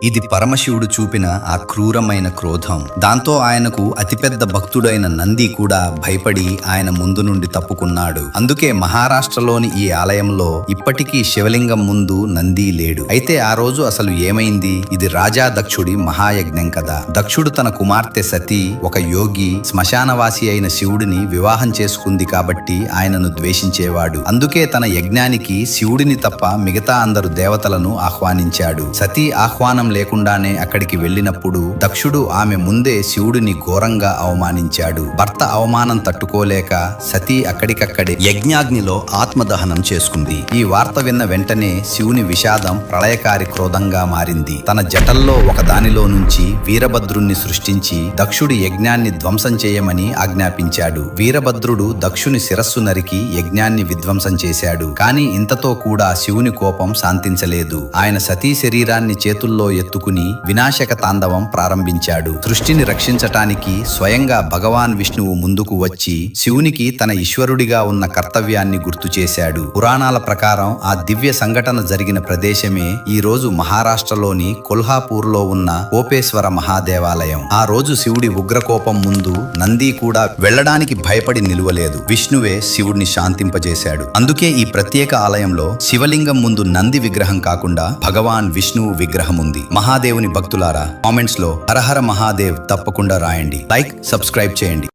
ఇది పరమశివుడు చూపిన ఆ క్రూరమైన క్రోధం. దాంతో ఆయనకు అతిపెద్ద భక్తుడైన నంది కూడా భయపడి ఆయన ముందు నుండి తప్పుకున్నాడు. అందుకే మహారాష్ట్రలోని ఈ ఆలయంలో ఇప్పటికీ శివలింగం ముందు నంది లేడు. అయితే ఆ రోజు అసలు ఏమైంది? ఇది రాజా దక్షుడి మహాయజ్ఞం కదా. దక్షుడు తన కుమార్తె సతీ ఒక యోగి, శ్మశానవాసి అయిన శివుడిని వివాహం చేసుకుంది కాబట్టి ఆయనను ద్వేషించేవాడు. అందుకే తన యజ్ఞానికి శివుడిని తప్ప మిగతా అందరు దేవతలను ఆహ్వానించాడు. సతీ ఆహ్వానం లేకుండానే అక్కడికి వెళ్ళినప్పుడు దక్షుడు ఆమె ముందే శివుడిని ఘోరంగా అవమానించాడు. భర్త అవమానం తట్టుకోలేక సతీ అక్కడికక్కడే యజ్ఞాగ్నిలో ఆత్మదహనం చేసుకుంది. ఈ వార్త విన్న వెంటనే శివుని విషాదం ప్రళయకారి క్రోధంగా మారింది. తన జటల్లో ఒక దానిలో నుంచి వీరభద్రుణ్ణి సృష్టించి దక్షుడి యజ్ఞాన్ని ధ్వంసం చేయమని ఆజ్ఞాపించాడు. వీరభద్రుడు దక్షుని శిరస్సు నరికి యజ్ఞాన్ని విధ్వంసం చేశాడు. కానీ ఇంతతో కూడా శివుని కోపం శాంతించలేదు. ఆయన సతీ శరీరాన్ని చేతుల్లో ఎత్తుకుని వినాశక తాండవం ప్రారంభించాడు. సృష్టిని రక్షించటానికి స్వయంగా భగవాన్ విష్ణువు ముందుకు వచ్చి శివునికి తన ఈశ్వరుడిగా ఉన్న కర్తవ్యాన్ని గుర్తు చేశాడు. పురాణాల ప్రకారం ఆ దివ్య సంఘటన జరిగిన ప్రదేశమే ఈ రోజు మహారాష్ట్రలోని కొల్హాపూర్లో ఉన్న కోపేశ్వర మహాదేవాలయం. ఆ రోజు శివుడి ఉగ్రకోపం ముందు నంది కూడా వెళ్లడానికి భయపడి నిలువలేదు. విష్ణువే శివుడిని శాంతింపజేశాడు. అందుకే ఈ ప్రత్యేక ఆలయంలో శివలింగం ముందు నంది విగ్రహం కాకుండా భగవాన్ విష్ణువు విగ్రహం ఉంది. మహాదేవుని భక్తులారా, కామెంట్స్ లో హర హర మహాదేవ్ తప్పకుండా రాయండి. లైక్, సబ్స్క్రైబ్ చేయండి.